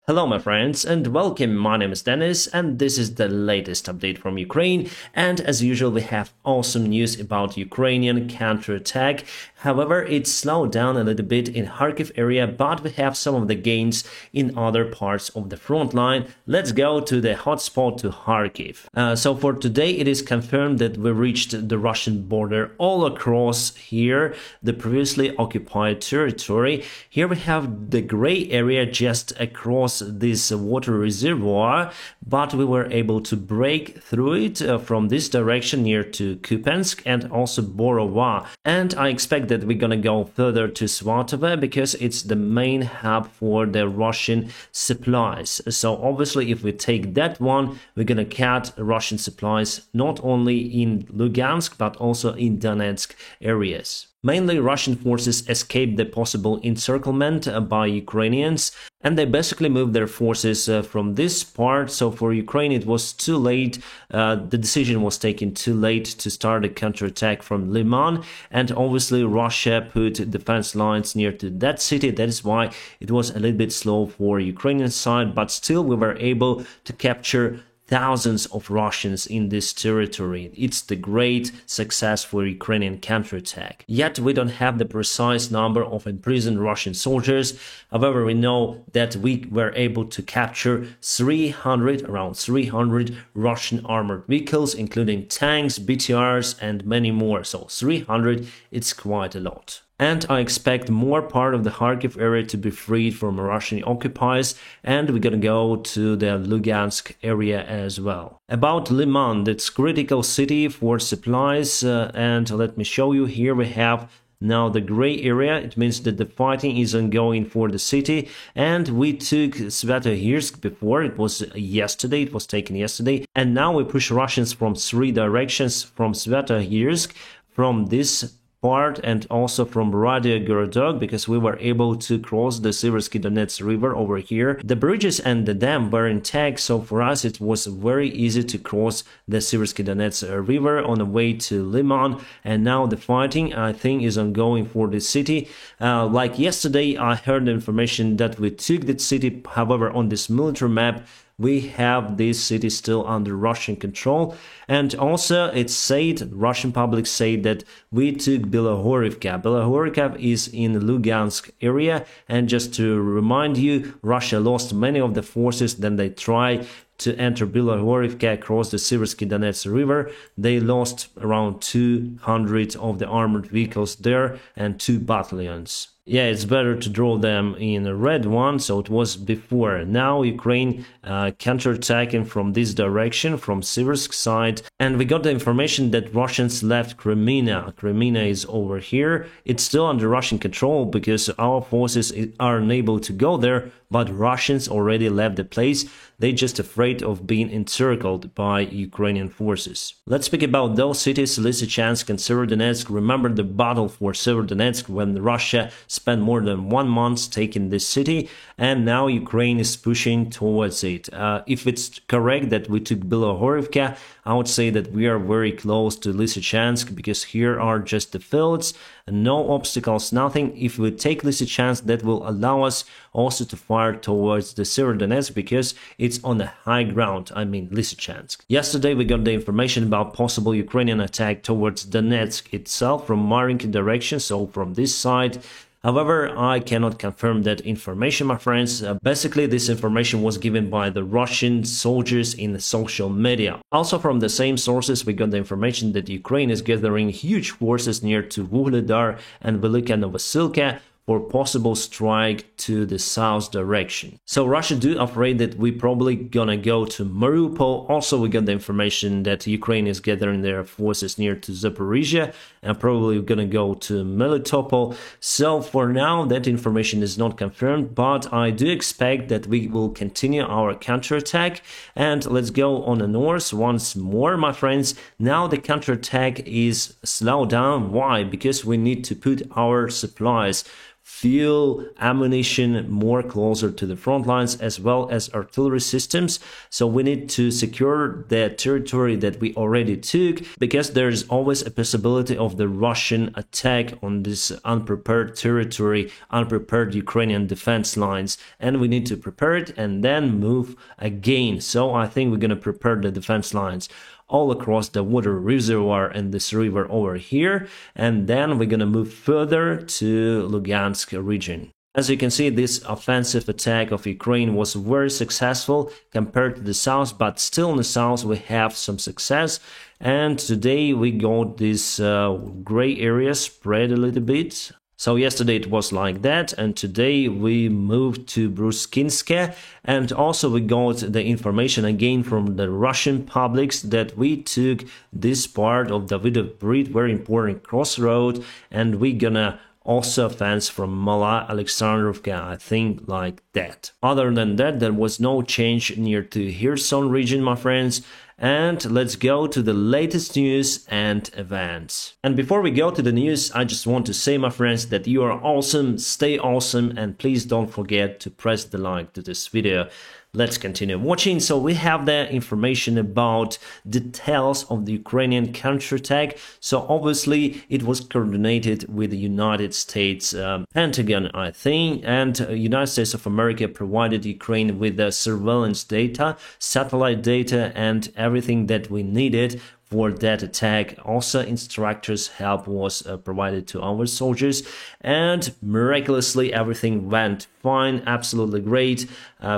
Hello my friends and welcome, my name is Dennis and this is the latest update from Ukraine, and as usual we have awesome news about Ukrainian counterattack. However, it slowed down a little bit in Kharkiv area, but we have some of the gains in other parts of the front line. Let's go to the hotspot to Kharkiv. So for today it is confirmed that we reached the Russian border all across here, the previously occupied territory. Here we have the gray area just across this water reservoir, but we were able to break through it from this direction near to Kupiansk and also Borova. And I expect that we're gonna go further to Svatove because it's the main hub for the Russian supplies. So obviously if we take that one, we're gonna cut Russian supplies not only in Lugansk but also in Donetsk areas. Mainly Russian forces escaped the possible encirclement by Ukrainians, and they basically moved their forces from this part. So for Ukraine it was too late, the decision was taken too late to start a counterattack from Liman, and obviously Russia put defense lines near to that city. That is why it was a little bit slow for Ukrainian side, but still we were able to capture thousands of Russians in this territory. It's the great success for Ukrainian counterattack. Yet we don't have the precise number of imprisoned Russian soldiers. However, we know that we were able to capture around 300 Russian armored vehicles, including tanks, BTRs, and many more. So 300, it's quite a lot. And I expect more part of the Kharkiv area to be freed from Russian occupiers, and we're gonna go to the Lugansk area as well. About Liman, that's critical city for supplies, and let me show you. Here we have now the gray area. It means that the fighting is ongoing for the city, and we took Svetohirsk before. It was yesterday, it was taken yesterday, and now we push Russians from 3 directions, from Svetohirsk, from this part, and also from Ruzzia, because we were able to cross the Siversky Donets river over here. The bridges and the dam were intact, so for us it was very easy to cross the Siversky Donets river on the way to Liman. And now the fighting, I think, is ongoing for the city. Like yesterday I heard the information that we took that city. However, on this military map we have this city still under Russian control. And also it's said, Russian public say, that we took Bilohorivka. Bilohorivka is in Lugansk area, and just to remind you, Russia lost many of the forces. Then they try to enter Bilohorivka across the Siversky Donets river. They lost around 200 of the armored vehicles there and 2 battalions. Yeah, it's better to draw them in a red one, so it was before. Now Ukraine counterattacking from this direction, from Siversk side, and we got the information that Russians left Crimea. Crimea is over here. It's still under Russian control because our forces are unable to go there, but Russians already left the place. They're just afraid of being encircled by Ukrainian forces. Let's speak about those cities, Lysychansk and Severodonetsk. Remember the battle for Severodonetsk when Russia spent more than 1 month taking this city, and now Ukraine is pushing towards it. If it's correct that we took Bilohorivka, I would say that we are very close to Lysychansk, because here are just the fields, no obstacles, nothing. If we take Lysychansk, that will allow us also to fire towards the Severodonetsk, because it's on the high ground, I mean Lysychansk. Yesterday we got the information about possible Ukrainian attack towards Donetsk itself from Marinki direction, so from this side. However, I cannot confirm that information, my friends. Basically, this information was given by the Russian soldiers in the social media. Also from the same sources, we got the information that Ukraine is gathering huge forces near to Vuhledar and Velika Novosilka for possible strike to the south direction. So Russia do afraid that we probably gonna go to Mariupol. Also we got the information that Ukraine is gathering their forces near to Zaporizhia and probably gonna go to Melitopol. So for now that information is not confirmed, but I do expect that we will continue our counterattack. And let's go on the north once more, my friends. Now the counterattack is slowed down. Why? Because we need to put our supplies fuel, ammunition more closer to the front lines, as well as artillery systems. So we need to secure the territory that we already took, because there's always a possibility of the Russian attack on this unprepared territory, unprepared Ukrainian defense lines, and we need to prepare it and then move again. So I think we're going to prepare the defense lines all across the water reservoir and this river over here, and then we're going to move further to Lugansk region. As you can see, this offensive attack of Ukraine was very successful compared to the south, but still in the south we have some success. And today we got this gray area spread a little bit. So yesterday it was like that, and today we moved to Bruskinske, and also we got the information again from the Russian publics that we took this part of Davydov Bridge, very important crossroad, and we gonna also fence from Mala Alexandrovka, I think like that. Other than that, there was no change near to Kherson region, my friends. And let's go to the latest news and events. And before we go to the news, I just want to say, my friends, that you are awesome, stay awesome, and please don't forget to press the like to this video. Let's continue watching. So we have the information about details of the Ukrainian counterattack. So obviously it was coordinated with the United States Pentagon, I think, and United States of America provided Ukraine with the surveillance data, satellite data, and everything that we needed for that attack. Also, instructors' help was provided to our soldiers, and miraculously everything went fine, absolutely great.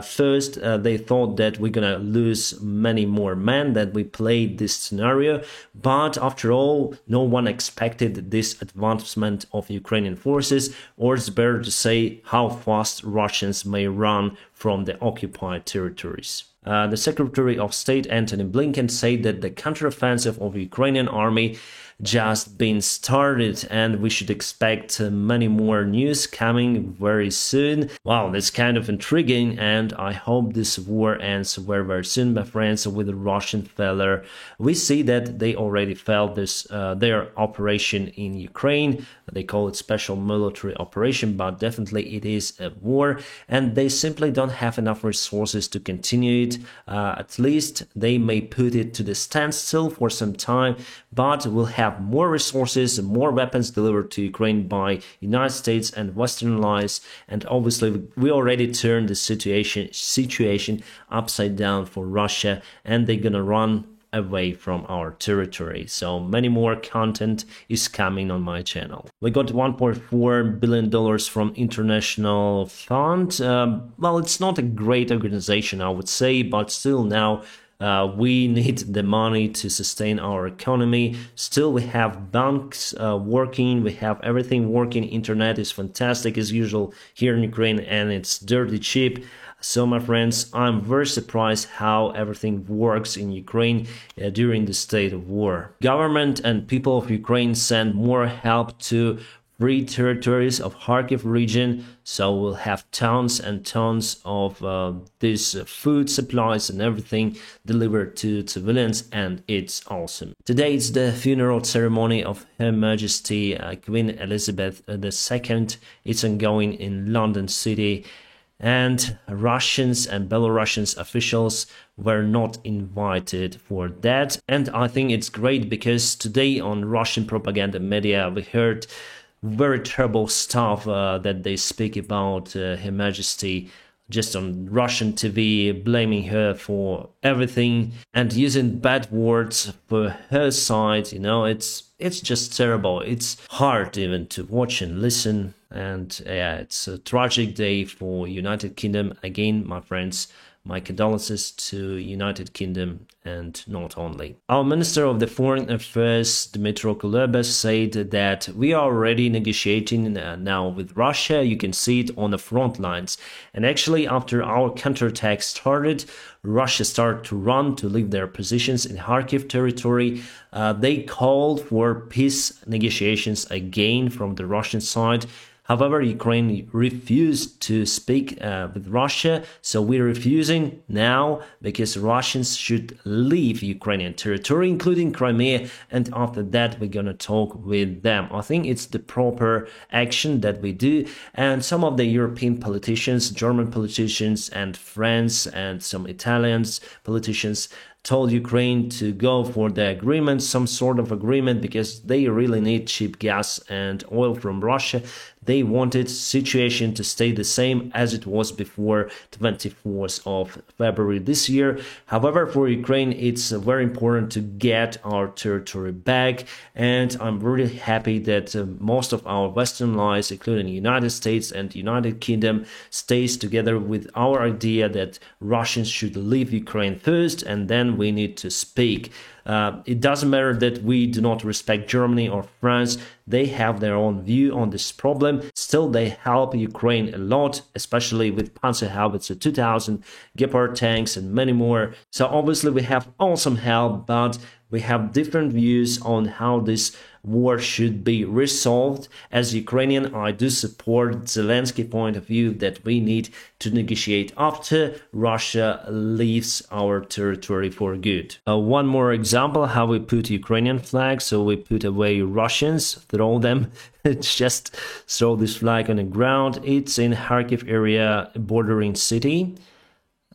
First, they thought that we're gonna lose many more men, that we played this scenario, but after all, no one expected this advancement of Ukrainian forces, or it's better to say how fast Russians may run from the occupied territories. The Secretary of State Antony Blinken said that the counteroffensive of the Ukrainian army just been started, and we should expect many more news coming very soon. Wow, that's kind of intriguing, and I hope this war ends very, very soon, my friends, with the Russian failure. We see that they already failed this their operation in Ukraine. They call it special military operation, but definitely it is a war, and they simply don't have enough resources to continue it. At least they may put it to the standstill for some time, but we'll have more resources and more weapons delivered to Ukraine by United States and Western allies, and obviously we already turned the situation upside down for Russia, and they're gonna run away from our territory. So many more content is coming on my channel. We got $1.4 billion from International Fund. Well, it's not a great organization, I would say, but still now we need the money to sustain our economy. Still, we have banks working, we have everything working. Internet is fantastic as usual here in Ukraine, and it's dirty cheap. So, my friends, I'm very surprised how everything works in Ukraine during the state of war. Government and people of Ukraine send more help to free territories of Kharkiv region, so we'll have tons and tons of these food supplies and everything delivered to civilians, and it's awesome. Today is the funeral ceremony of Her Majesty Queen Elizabeth II. It's ongoing in London City, and Russians and Belarusian officials were not invited for that. And I think it's great because today on Russian propaganda media we heard very terrible stuff that they speak about Her Majesty just on Russian TV, blaming her for everything and using bad words for her side. You know, it's just terrible. It's hard even to watch and listen. And yeah, it's a tragic day for United Kingdom. Again, my friends, my condolences to United Kingdom, and not only. Our Minister of the Foreign Affairs, Dmytro Kuleba, said that we are already negotiating now with Russia. You can see it on the front lines. And actually, after our counterattack started, Russia started to run to leave their positions in Kharkiv territory. They called for peace negotiations again from the Russian side. However, Ukraine refused to speak with Russia, so we refused using now because Russians should leave Ukrainian territory, including Crimea, and after that we're gonna talk with them. I think it's the proper action that we do, and some of the European politicians, German politicians and France and some Italians politicians told Ukraine to go for the agreement, some sort of agreement, because they really need cheap gas and oil from Russia. They wanted situation to stay the same as it was before 24th of February this year. However, for Ukraine, it's very important to get our territory back, and I'm really happy that most of our Western allies, including the United States and United Kingdom, stays together with our idea that Russians should leave Ukraine first, and then we need to speak. It doesn't matter that we do not respect Germany or France. They have their own view on this problem. Still, they help Ukraine a lot, especially with Panzerhaubitze 2000, Gepard tanks, and many more. So obviously we have awesome help, but we have different views on how this war should be resolved. As Ukrainian, I do support Zelensky's point of view that we need to negotiate after Russia leaves our territory for good. One more example how we put Ukrainian flag. So we put away Russians, throw them, just throw this flag on the ground. It's in Kharkiv area, bordering city.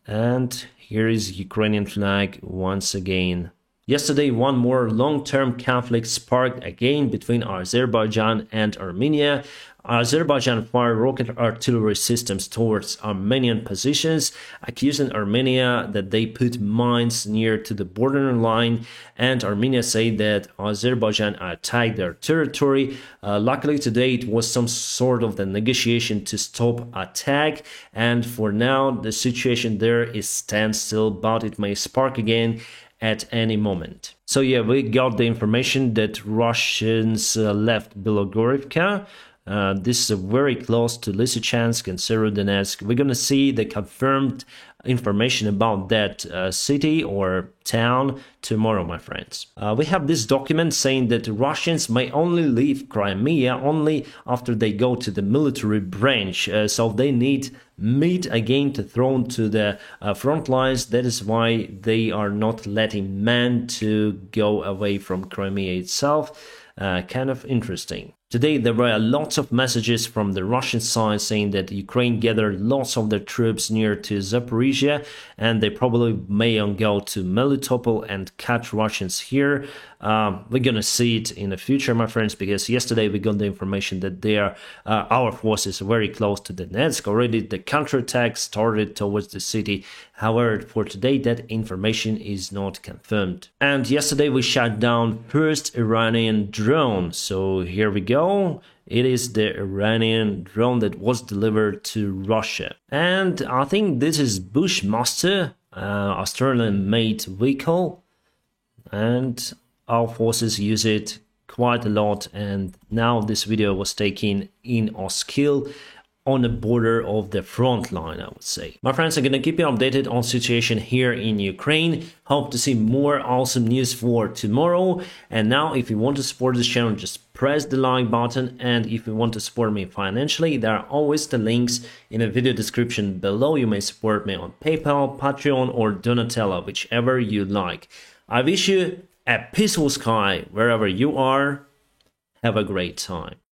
And here is Ukrainian flag once again. Yesterday, one more long-term conflict sparked again between Azerbaijan and Armenia. Azerbaijan fired rocket artillery systems towards Armenian positions, accusing Armenia that they put mines near to the border line, and Armenia said that Azerbaijan attacked their territory. Luckily today it was some sort of the negotiation to stop attack, and for now the situation there is standstill, but it may spark again at any moment. So yeah, we got the information that Russians left Belogorivka. This is very close to Lysychansk and Severodonetsk. We're gonna see the confirmed information about that city or town tomorrow, my friends. We have this document saying that Russians may only leave Crimea only after they go to the military branch, so they need meat again to throw to the front lines. That is why they are not letting men to go away from Crimea itself. Kind of interesting. Today there were lots of messages from the Russian side saying that Ukraine gathered lots of their troops near to Zaporizhia, and they probably may go to Melitopol and catch Russians here. We're gonna see it in the future, my friends, because yesterday we got the information that our forces are very close to Donetsk. Already the counterattack started towards the city. However, for today that information is not confirmed. And yesterday we shot down first Iranian drone. So here we go. It is the Iranian drone that was delivered to Russia. And I think this is Bushmaster, Australian-made vehicle. And our forces use it quite a lot. And now this video was taken in Oskil, on the border of the front line, I would say. My friends, I'm gonna keep you updated on situation here in Ukraine. Hope to see more awesome news for tomorrow. And now, if you want to support this channel, just press the like button. And if you want to support me financially, there are always the links in the video description below. You may support me on PayPal, Patreon, or Donatello, whichever you like. I wish you a peaceful sky wherever you are. Have a great time.